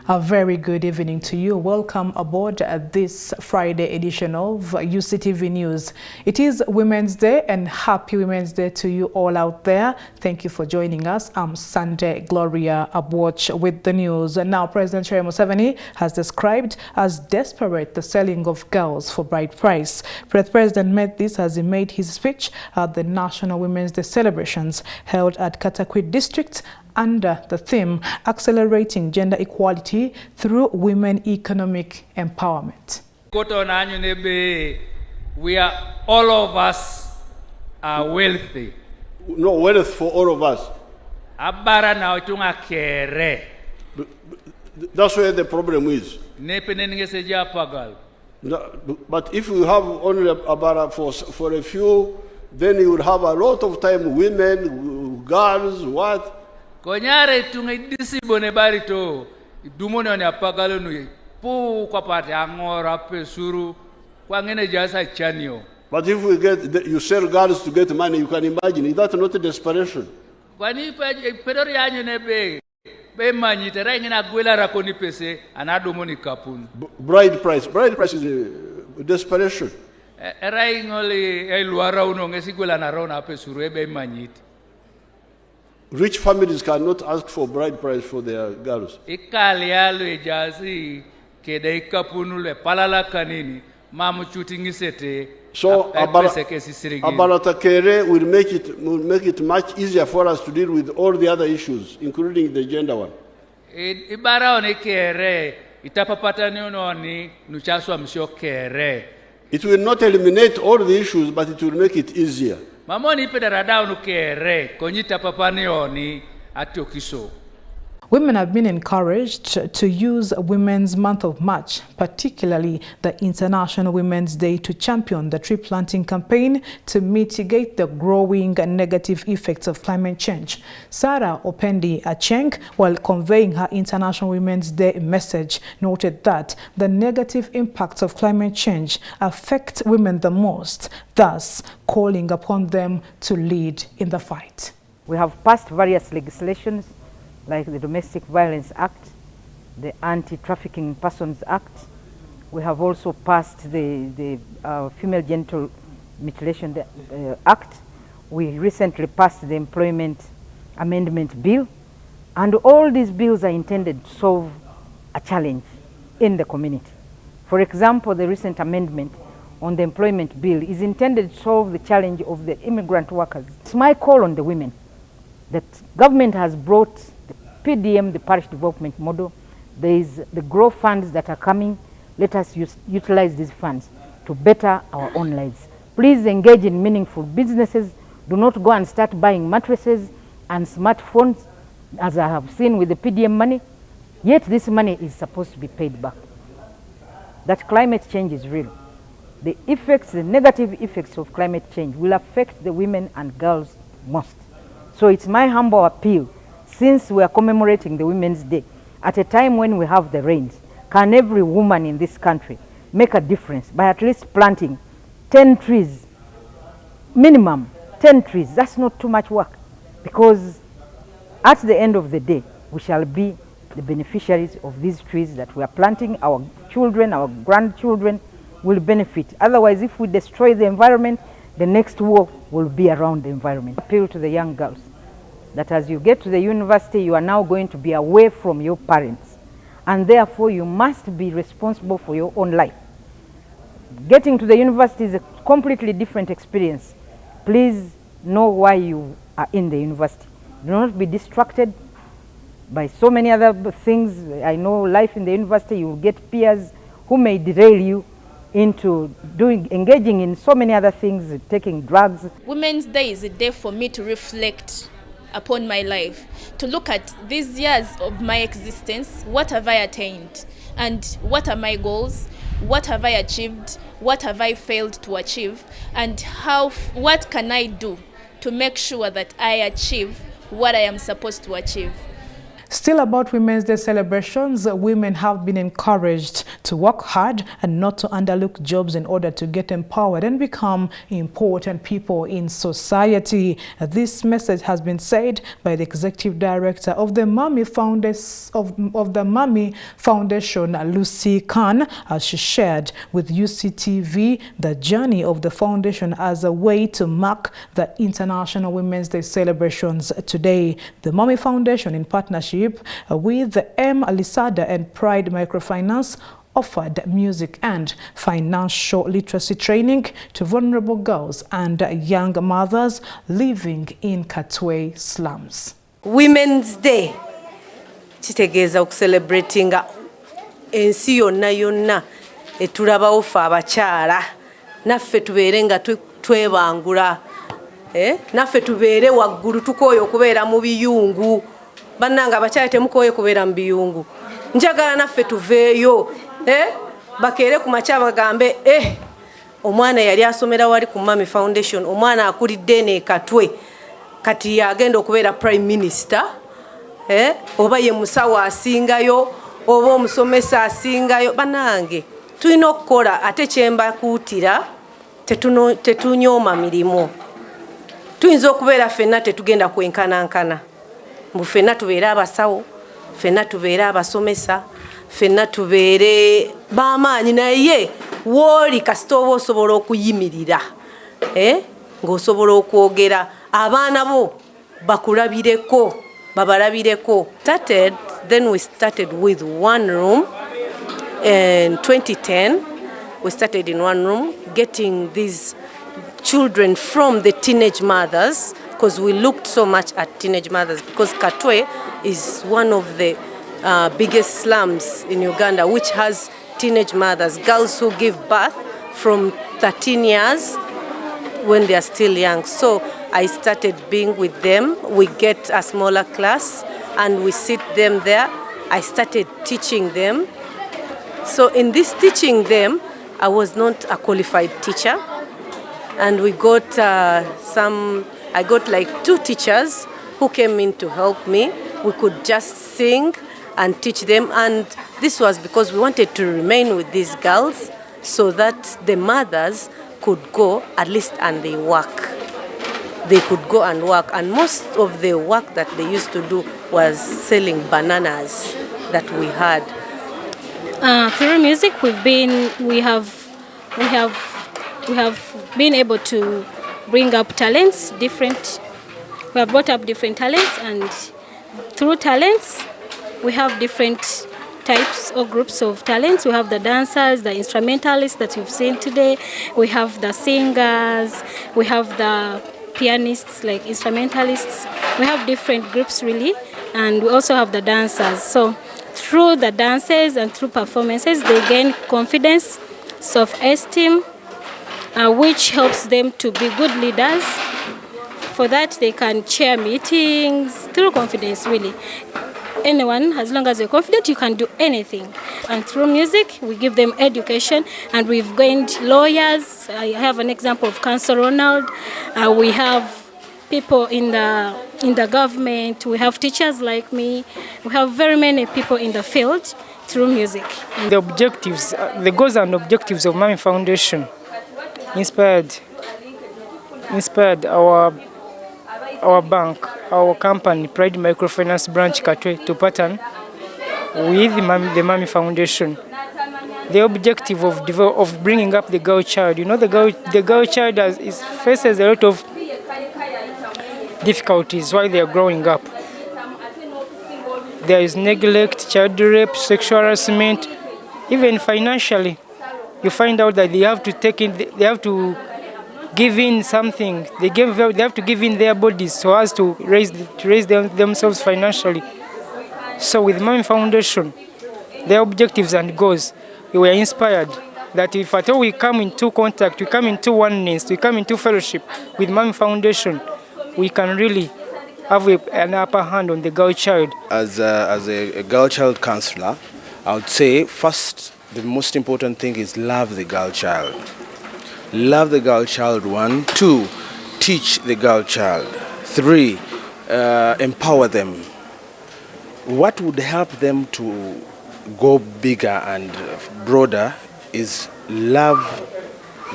A very good evening to you. Welcome aboard this Friday edition of Uctv News. It is Women's Day, and happy Women's Day to you all out there. Thank you for joining us. I'm Sunday Gloria Abwatch with the news. And now President Yoweri Museveni has described as desperate the selling of girls for bride price. The President made this as he made his speech at the National Women's Day celebrations held at Katakwit District under the theme Accelerating Gender Equality Through Women Economic Empowerment. We are, all of us are wealthy. No, wealth for all of us. That's where the problem is. But if you have only about for a few, then you will have a lot of time, women, girls, what? Konyare tungidisibone barito dumone ne apagalo nu pu kwa pati angora pesuru kwa ngene jasa chanio. But if we get you sell girls to get money, you can imagine, is that not a desperation? Kwani pedori yanyu nebe be manyite ra ngena gwela rakoni pese anadomoni kapun. Bride price is a desperation. Era ingoli eluara uno ngesigwela na rona pesuru ebe manyite. Rich families cannot ask for bride price for their girls. So Abarata Kere will make it much easier for us to deal with all the other issues, including the gender one. It will not eliminate all the issues, but it will make it easier. Mamoni pederadao nukere konyita papanioni atiokiso. Women have been encouraged to use Women's Month of March, particularly the International Women's Day, to champion the tree planting campaign to mitigate the growing negative effects of climate change. Sarah Opendi Acheng, while conveying her International Women's Day message, noted that the negative impacts of climate change affect women the most, thus calling upon them to lead in the fight. We have passed various legislations like the Domestic Violence Act, the Anti-Trafficking Persons Act. We have also passed the Female Genital Mutilation Act. We recently passed the Employment Amendment Bill. And all these bills are intended to solve a challenge in the community. For example, the recent amendment on the Employment Bill is intended to solve the challenge of the immigrant workers. It's my call on the women that government has brought PDM, the parish development model. There is the grow funds that are coming. Let us utilize these funds to better our own lives. Please engage in meaningful businesses. Do not go and start buying mattresses and smartphones, as I have seen with the PDM money. Yet this money is supposed to be paid back. That climate change is real. The effects, the negative effects of climate change will affect the women and girls most. So it's my humble appeal, since we are commemorating the Women's Day, at a time when we have the rains, can every woman in this country make a difference by at least planting 10 trees, minimum 10 trees? That's not too much work, because at the end of the day, we shall be the beneficiaries of these trees that we are planting. Our children, our grandchildren will benefit. Otherwise, if we destroy the environment, the next war will be around the environment. Appeal to the young girls that as you get to the university, you are now going to be away from your parents, and therefore you must be responsible for your own life. Getting to the university is a completely different experience. Please know why you are in the university. Do not be distracted by so many other things. I know life in the university, you will get peers who may derail you into engaging in so many other things, taking drugs. Women's Day is a day for me to reflect upon my life, to look at these years of my existence. What have I attained, and what are my goals? What have I achieved? What have I failed to achieve? And what can I do to make sure that I achieve what I am supposed to achieve? Still about Women's Day celebrations, women have been encouraged to work hard and not to underlook jobs in order to get empowered and become important people in society. This message has been said by the Executive Director of the Mami Foundation, Lucy Khan, as she shared with Uctv the journey of the foundation as a way to mark the International Women's Day celebrations today. The Mami Foundation, in partnership with the M. Alisada and Pride Microfinance, offered music and financial literacy training to vulnerable girls and young mothers living in Katwe slums. Women's Day kitegeeza celebrating ensi yonna yonna etulabawo ffe abakyala naffe tubeere nga twebangula naffe tubeere waggulu tukooye okubeera mu biyungu bannanga abakyala temukooye kubeera mu biyungu njagala naffe tuveeyo bakeere ku makya bagambe omwana yali asomera wali ku Mami Foundation, omwana akulidde ne Katwe kati yagenda okubeera Prime Minister oba ye musawo asingayo oba omusomesa asingayo. Bannange tulina okukola ate kyemba kuutira tetunyooma mirimu. Tuyinza okubeera ffenna tetugenda kwenkanankana mbu ffenna tubeere abasawo, ffenna tubeere abasomesa, ffenna tubeere b'amaanyi, naye wooli kasita oba osobola okuyimirira ng'osobola okwogera abaana bo bakulabireko babalabireko. Then we started with one room. In 2010 we started in one room getting these children from the teenage mothers, because we looked so much at teenage mothers, because Katwe is one of the biggest slums in Uganda which has teenage mothers, girls who give birth from 13 years when they are still young. So I started being with them. We get a smaller class and we sit them there. I started teaching them. So in this teaching them, I was not a qualified teacher, and we got I got like 2 teachers who came in to help me. We could just sing and teach them, and this was because we wanted to remain with these girls so that the mothers could go at least and they work. They could go and work, and most of the work that they used to do was selling bananas that we had. Through music, we have been able to bring up talents, we have brought up different talents, and through talents we have different types or groups of talents. We have the dancers, the instrumentalists that you've seen today, we have the singers, we have the pianists, like instrumentalists. We have different groups really, and we also have the dancers. So through the dances and through performances, they gain confidence, self-esteem, which helps them to be good leaders. For that, they can chair meetings through confidence, really. Anyone, as long as you're confident, you can do anything. And through music, we give them education, and we've gained lawyers. I have an example of Council Ronald. We have people in the government. We have teachers like me. We have very many people in the field through music. The objectives, the goals and objectives of Mami Foundation inspired our bank, our company, Pride Microfinance Branch Katwe, to partner with the Mami Foundation. The objective of bringing up the girl child. You know, the girl child faces a lot of difficulties while they are growing up. There is neglect, child rape, sexual harassment, even financially. You find out that they have to give in something. They have to give in their bodies so as to raise themselves financially. So with Mami Foundation, their objectives and goals, we were inspired that if at all we come into contact, we come into oneness, we come into fellowship with Mami Foundation, we can really have an upper hand on the girl child. As a girl child counselor, I would say first, the most important thing is love the girl child. Love the girl child, 1. 2, teach the girl child. 3, empower them. What would help them to go bigger and broader is love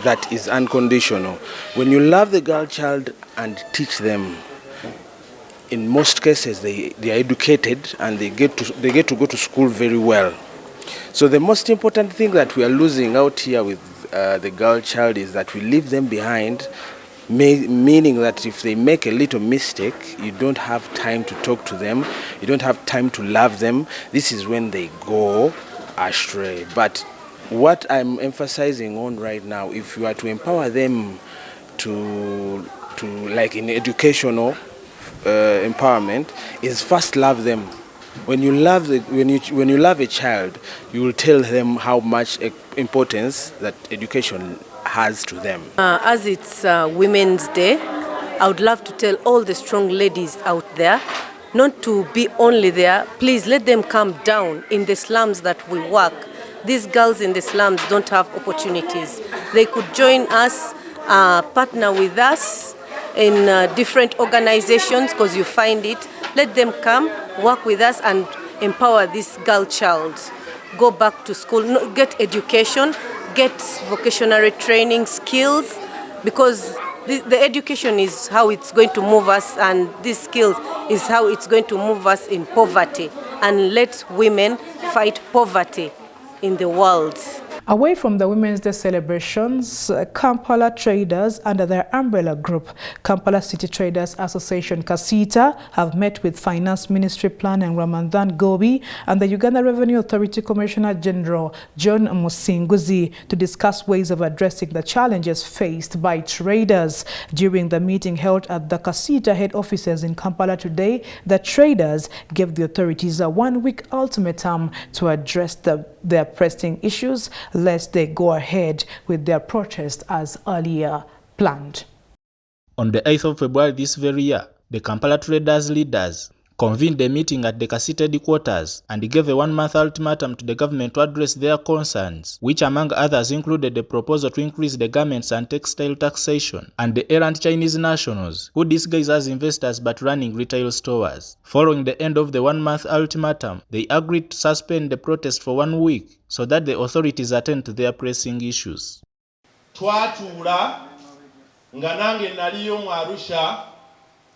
that is unconditional. When you love the girl child and teach them, in most cases they are educated and they get to go to school very well. So the most important thing that we are losing out here with the girl child is that we leave them behind, meaning that if they make a little mistake, you don't have time to talk to them, you don't have time to love them. This is when they go astray. But what I'm emphasizing on right now, if you are to empower them to like in educational empowerment, is first love them. When you love when you love a child, you will tell them how much importance that education has to them. As it's Women's Day, I would love to tell all the strong ladies out there not to be only there. Please let them come down in the slums that we work. These girls in the slums don't have opportunities. They could join us, partner with us in different organizations, because you find it. Let them come, work with us and empower this girl child. Go back to school, get education, get vocational training skills, because the education is how it's going to move us, and these skills is how it's going to move us in poverty, and let women fight poverty in the world. Away from the Women's Day celebrations, Kampala traders under their umbrella group, Kampala City Traders Association Kasita, have met with Finance Ministry Planning Ramadhan Gobi and the Uganda Revenue Authority Commissioner General John Musinguzi to discuss ways of addressing the challenges faced by traders. During the meeting held at the Kasita head offices in Kampala today, the traders gave the authorities a one-week ultimatum to address their pressing issues, lest they go ahead with their protest as earlier planned. On the 8th of February this very year, the Kampala traders leaders convened a meeting at the Kasita headquarters and gave a one-month ultimatum to the government to address their concerns, which among others included the proposal to increase the garments and textile taxation, and the errant Chinese nationals who disguise as investors but running retail stores. Following the end of the one-month ultimatum, they agreed to suspend the protest for 1 week so that the authorities attend to their pressing issues. Twatuula nga nange naliyo mu Arusha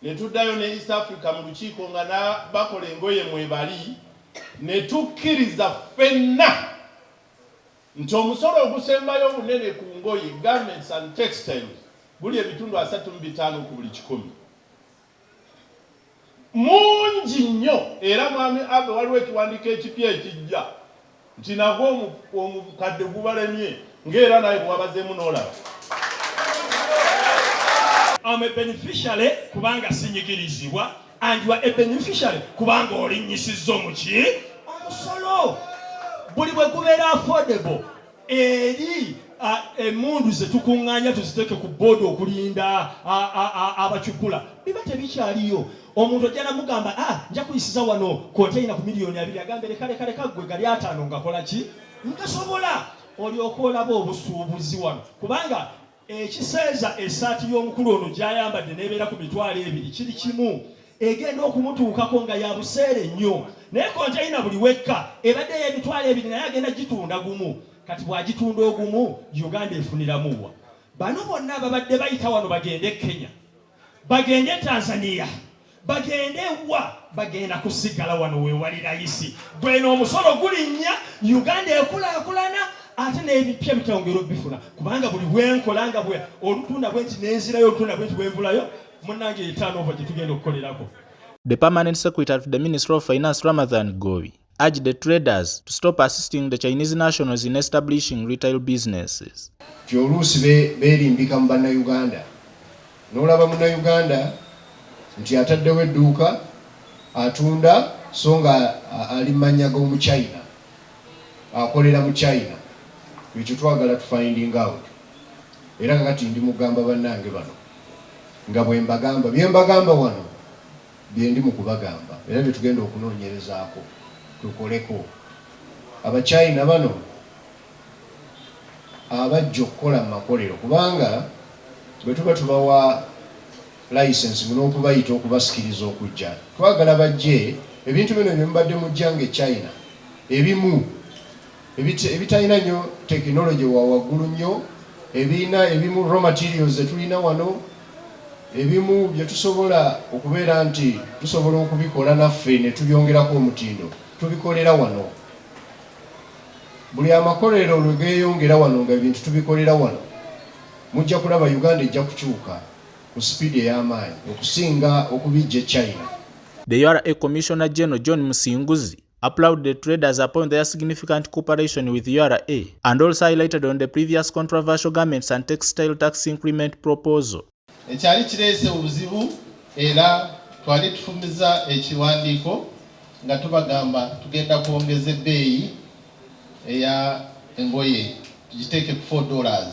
ne tuddayo ne East Africa mu lukiiko nga bakola engoye mwebali ne tukkiriza ffenna nti omusolo ogusembayo obunene ku ngoye garments and textiles guli ebitundu 35 ku buli 100. Mungi nnyo, era mwami Abe waliwo ekiwandiiko ekipya ekijja nti nagwo omukadde gubalemye ng'era naye bwabazeemu n'olaba. I'm a beneficiary kubanga sinyigirizibwa, and you are a beneficiary kubanga olinyisizza omuki omusolo. Buli bwe gubeera affordable eri emundu ze tukuŋŋaanya tuziteeke ku booda okulinda abacukula biba tebikyaliyo. Omuntu ojja namugamba nja kuyisiza wano konteyina ku miliyoni 2 agambe leka gwe gali 5 ngakola ki nkasobola olyoka olaba obusuubuzi wano kubanga ekiseeza esaati y'omukulu ono gy'ayambadde n'ebeera ku mitwalo 2 kiri kimu egenda okumutuukako nga ya buseere nnyo, naye konteyina buli wekka ebadde y'emitwalo 2 naye agenda gitunda gumu. Kati bw'agitunda ogumu Uganda efuniramuwa. Bano bonna babadde bayita wano bagende Kenya, bagende Tanzania, bagende wa bagenda kusigala wano wewali layisi. Gweno omusolo gulinnya, Uganda ekulaakulana, ate n'ebipya bitongera bifuna kubanga buli bwenkolanga bwe olutunda bwenti n'enzirayo olutunda bwenti bwenvulayo munnange etaano oba gye tugenda okukolerako. The permanent secretary to the Ministry of Finance Ramadhan Gobi urged the traders to stop assisting the Chinese nationals in establishing retail businesses. Oluusi beerimbika mu bannayuganda, n'olaba munnayuganda nti ataddewo edduuka atunda so nga ali mannya g'omu China, akolera mu China. Ekyo twagala to finding out. Era kakati ndi mugamba bannange bano nga bwe mbagamba bye mbagamba wano bye ndi mu kubagamba era bye tugenda okunoonyerezaako tukoleko. Abachina bano abajja okukola mu makolero kubanga bwe tuba tubawa license n'okubayita okubasikiriza okujja twagala bajje ebintu bino bye mubadde mujjanga e China ebimu ebitalina nnyo technology wa waggulu nnyo, ebimu raw materials zetulina wano, ebimu bye tusobola okubeera nti tusobola okubikola naffe ne tubyongerako omutindo, tubikolera wano. Buli amakolero lwe geeyongera wano nga ebintu tubikolera wano, mujja kulaba Uganda ejja kukyuka ku speed ey'amaanyi okusinga okubijja China. The URA Commissioner General John Musinguzi applauded the traders upon their significant cooperation with URA and also highlighted on the previous controversial garments and textile tax increment proposal. Ekyali kireese obuzibu era twali tufumiza ekiwandiiko nga tubagamba tugenda kwongeza ebbeeyi eya engoye tugiteeke ku $4.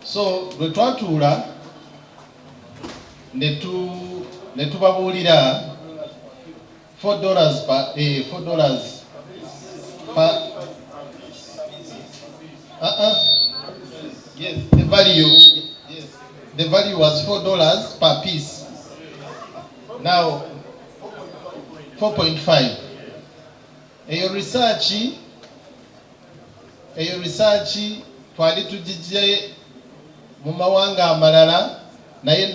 So lwe twatuula ne tubabuulira $4 per yes, the value was $4 per piece. Now 4.5. Eyo research twali tugijje mu mawanga amalala naye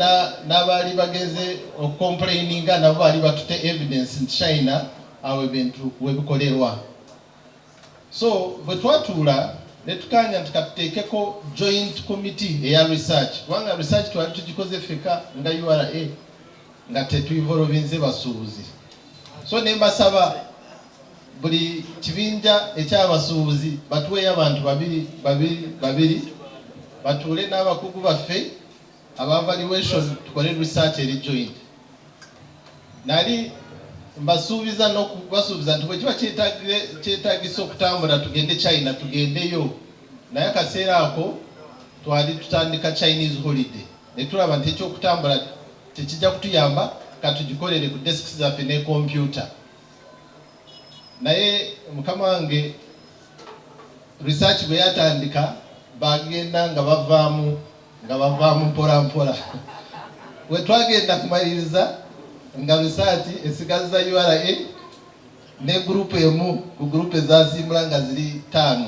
n'abaali bageze okucomplaininga nabo baali batute evidence in China awo ebintu webikolerwa. So bwe twatuula ne tukanya nti katuteekeko joint committee eya research, kubanga research twali tugikoze feka nga URA nga tetuinvolvinze basuubuzi. So ne mbasaba buli kibinja ekyabasuubuzi batuweeyo abantu babiri batuule n'abakugu baffe aba valuation tukole research eri joint. Nali mbasuubiza n'okubasuubiza nti bwe kiba kyetaagisa okutambula tugende China tugendeyo, naye akaseera ako twali tutandika Chinese holiday ne tulaba nti ekyokutambula tekijja kutuyamba katugikolere ku desks zaffe ne computer. Naye mukama wange research bwe yatandika bagenda nga bavaamu mpola mpola. We twagenda kumaliriza nga research esigaza URA ne group emu ku group ezasimbula nga ziri 5.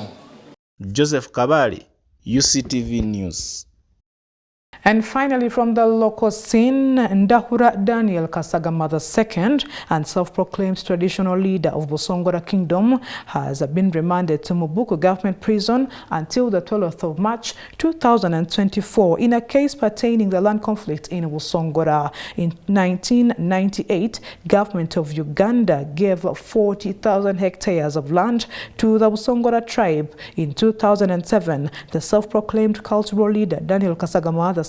Joseph Kabali, UCTV News. And finally, from the local scene, Ndahura Daniel Kasagama II, and self-proclaimed traditional leader of Busongora Kingdom, has been remanded to Mubuku Government Prison until the 12th of March 2024 in a case pertaining the land conflict in Busongora. In 1998, government of Uganda gave 40,000 hectares of land to the Busongora tribe. In 2007, the self-proclaimed cultural leader Daniel Kasagama II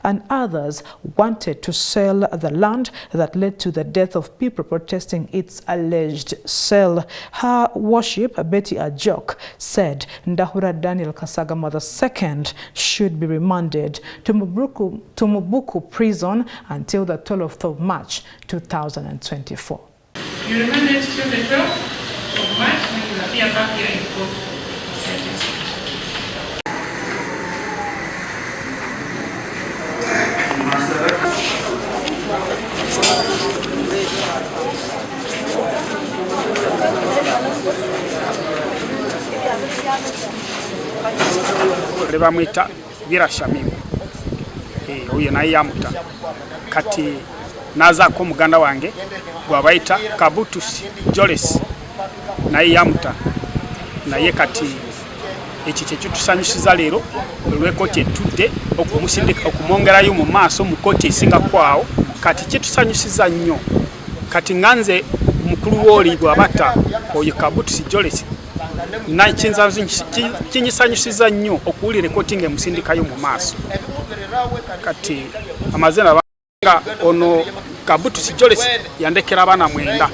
and others wanted to sell the land that led to the death of people protesting its alleged sale. Her worship, Betty Ajok, said Ndahura Daniel Kasagama II should be remanded to Mubuku prison until the 12th of March 2024. You remanded till the 12th of March when you appear back here in court. Bamwita Birashamimu oyo naye yamuta kati nazaako muganda wange gwabayita Kabutusi Joles naye yamuta naye kati ekyo kyekitusanyusiza leero olw'ekkooti etudde okumusindika okumwongerayo mu maaso mu kkooti esinga kwawo kati kitusanyusiza nnyo kati nganze mukulu w'oli gwabata oyo Kabutusi Joles kinyisanyusiza nnyo okuwulira ekkooti ng'emusindikayo mu maaso kati amazina nga ono Kabutusi Joles yandekera abaana 9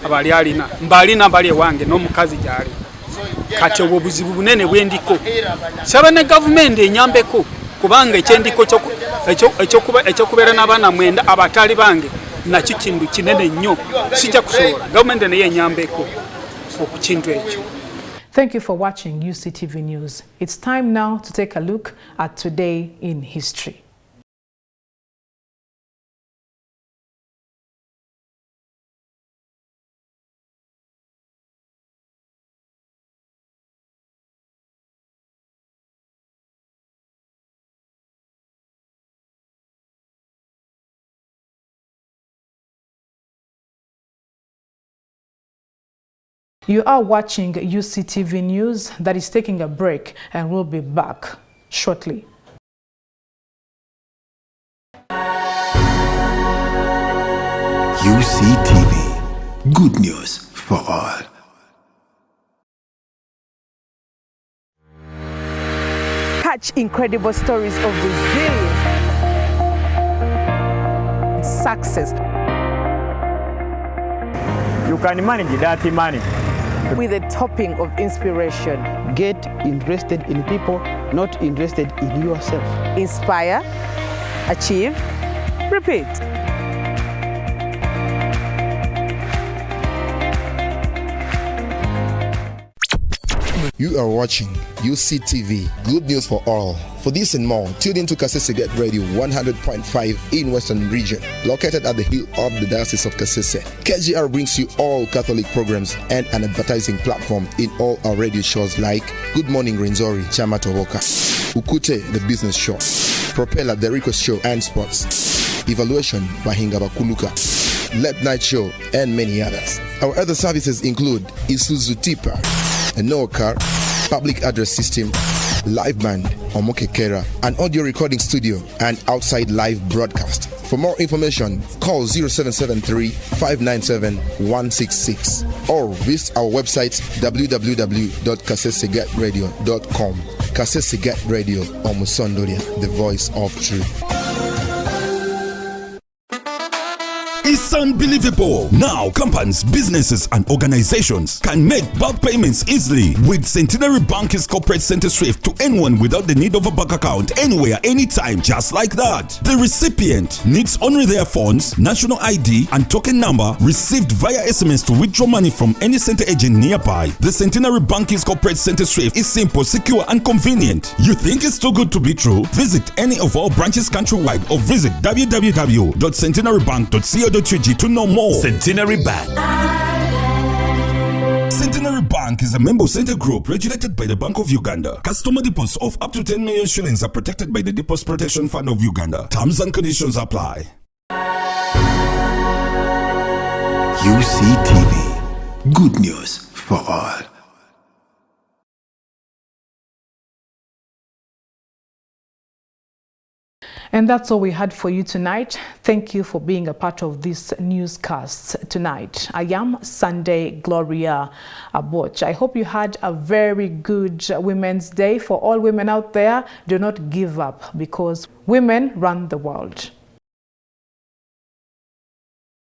abali alina mbalina bali ewange n'omukazi gyali kati obwo buzibu bunene bwendiko saba ne gavumenti enyambeko kubanga ekyendiko ekyokubeera n'abaana 9 abatali bange nakyo kintu kinene nnyo sijja kusobola gavumenti naye enyambeko okukintu ekyo. Thank you for watching UCTV News. It's time now to take a look at today in history. You are watching UCTV News that is taking a break, and we'll be back shortly. UCTV, good news for all. Catch incredible stories of resilience, success. You can manage that money with a topping of inspiration. Get interested in people, not interested in yourself. Inspire, achieve, repeat. You are watching UCTV, good news for all. For this and more, tune in to Kasese Get Radio 100.5 in Western Region, located at the hill of the Diocese of Kasese. KGR brings you all Catholic programs and an advertising platform in all our radio shows like Good Morning Renzori, Chama Toboka, Ukute, the business show, Propeller, the request show and sports, Evaluation, Bahinga Bakuluka, Late Night Show, and many others. Our other services include Isuzu Tipa, a no car, public address system, live band, Omokekera, an audio recording studio, and outside live broadcast. For more information, call 0773 597 166 or visit our website www.kasesegatradio.com. Kasese Get Radio, Omusondoria, the voice of truth. It's unbelievable. Now, companies, businesses, and organizations can make bulk payments easily with Centenary Bank's corporate center SWIFT to anyone without the need of a bank account, anywhere, anytime, just like that. The recipient needs only their funds, national ID, and token number received via SMS to withdraw money from any center agent nearby. The Centenary Bank's corporate center SWIFT is simple, secure, and convenient. You think it's too good to be true? Visit any of our branches countrywide or visit www.centenarybank.co.ug to know more. Centenary Bank. Centenary Bank is a member center group regulated by the Bank of Uganda. Customer deposits of up to 10 million shillings are protected by the Deposit Protection Fund of Uganda. Terms and conditions apply. UCTV, good news for all. And that's all we had for you tonight. Thank you for being a part of this newscast tonight. I am Sunday Gloria Aboch. I hope you had a very good Women's Day. For all women out there, do not give up because women run the world.